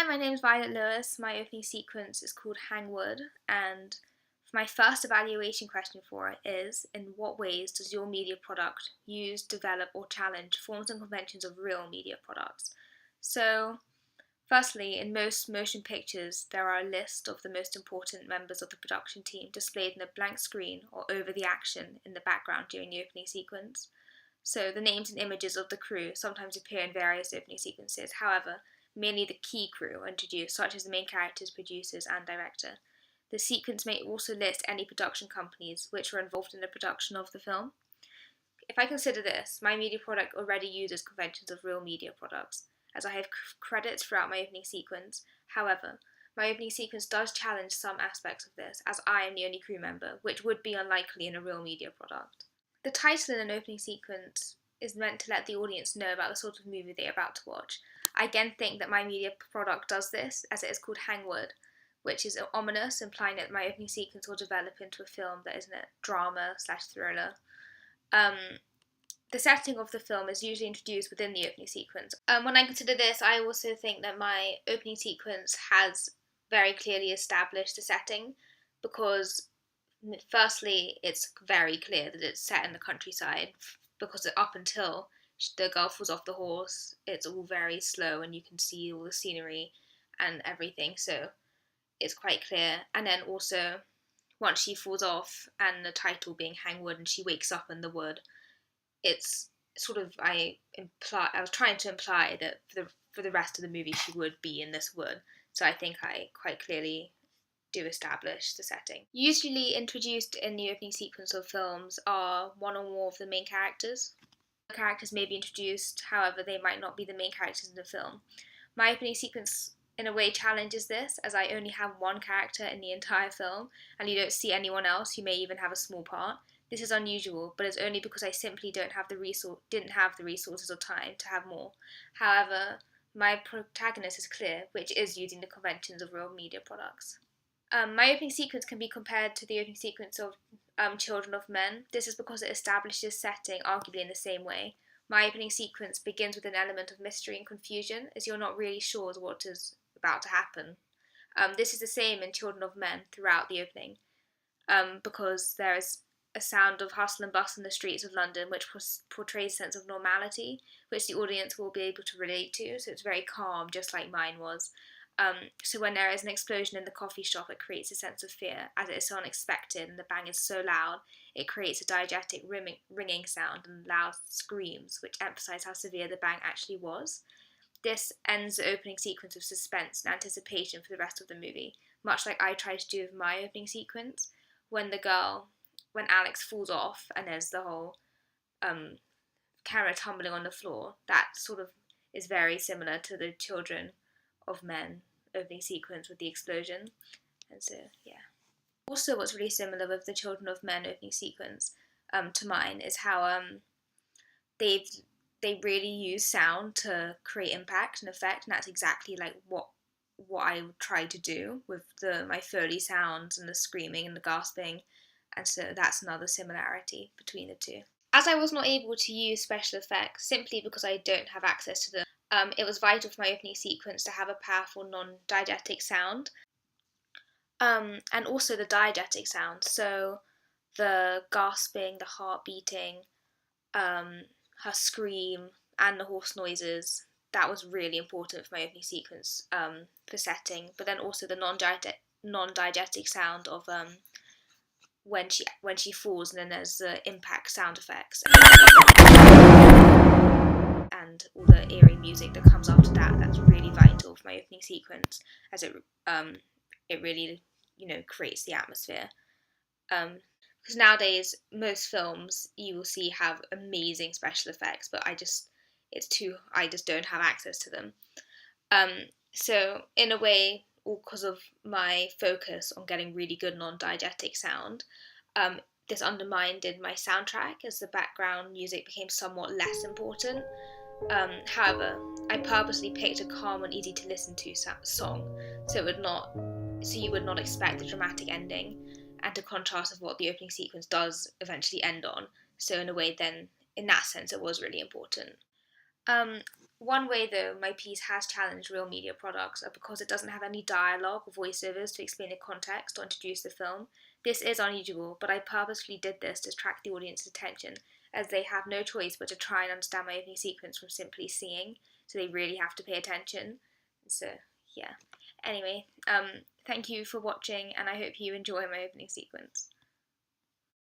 Hi, my name is Violet Lewis. My opening sequence is called Hangwood, and my first evaluation question for it is: in what ways does your media product use, develop, or challenge forms and conventions of real media products? So, firstly, in most motion pictures, there are a list of the most important members of the production team displayed in a blank screen or over the action in the background during the opening sequence. So the names and images of the crew sometimes appear in various opening sequences. However, mainly the key crew are introduced, such as the main characters, producers, and director. The sequence may also list any production companies which were involved in the production of the film. If I consider this, my media product already uses conventions of real media products, as I have credits throughout my opening sequence. However, my opening sequence does challenge some aspects of this, as I am the only crew member, which would be unlikely in a real media product. The title in an opening sequence is meant to let the audience know about the sort of movie they are about to watch. I again think that my media product does this, as it is called Hangwood, which is ominous, implying that my opening sequence will develop into a film that is a drama/thriller. The setting of the film is usually introduced within the opening sequence. When I consider this, I also think that my opening sequence has very clearly established the setting, because firstly, it's very clear that it's set in the countryside, because up until the girl falls off the horse, it's all very slow and you can see all the scenery and everything, so it's quite clear. And then also, once she falls off and the title being Hangwood and she wakes up in the wood, it's sort of, I was trying to imply that for the rest of the movie she would be in this wood, so I think I quite clearly do establish the setting. Usually introduced in the opening sequence of films are one or more of the main characters. The characters may be introduced, however, they might not be the main characters in the film. My opening sequence, in a way, challenges this, as I only have one character in the entire film, and you don't see anyone else who may even have a small part. This is unusual, but it's only because I simply didn't have the resources or time to have more. However, my protagonist is clear, which is using the conventions of real media products. My opening sequence can be compared to the opening sequence of Children of Men. This is because it establishes setting arguably in the same way. My opening sequence begins with an element of mystery and confusion, as you're not really sure what is about to happen. This is the same in Children of Men throughout the opening, because there is a sound of hustle and bustle in the streets of London, which portrays a sense of normality, which the audience will be able to relate to, so it's very calm, just like mine was. So when there is an explosion in the coffee shop, it creates a sense of fear, as it is so unexpected and the bang is so loud, it creates a diegetic ringing sound and loud screams, which emphasise how severe the bang actually was. This ends the opening sequence with suspense and anticipation for the rest of the movie, much like I tried to do with my opening sequence. When Alex falls off and there's the whole camera tumbling on the floor, that sort of is very similar to the Children of Men opening sequence with the explosion. And so, yeah. Also, what's really similar with the Children of Men opening sequence to mine is how they really use sound to create impact and effect, and that's exactly like what I tried to do with my Foley sounds and the screaming and the gasping, and so that's another similarity between the two. As I was not able to use special effects simply because I don't have access to them, it was vital for my opening sequence to have a powerful non-diegetic sound, and also the diegetic sound, so the gasping, the heart beating, her scream, and the horse noises. That was really important for my opening sequence for setting, but then also the non-diegetic sound of when she falls, and then there's the impact sound effects and all the eerie music that comes after that. That's really vital for my opening sequence, as it really creates the atmosphere. Because nowadays most films you will see have amazing special effects, but I just don't have access to them. So in a way, all because of my focus on getting really good non-diegetic sound, this undermined my soundtrack, as the background music became somewhat less important. However, I purposely picked a calm and easy to listen to song, so you would not expect the dramatic ending, and to contrast with what the opening sequence does eventually end on. So in a way, then in that sense, it was really important. One way, though, my piece has challenged real media products are because it doesn't have any dialogue or voiceovers to explain the context or introduce the film. This is unusual, but I purposefully did this to attract the audience's attention, as they have no choice but to try and understand my opening sequence from simply seeing, so they really have to pay attention. So, yeah. Anyway, thank you for watching, and I hope you enjoy my opening sequence.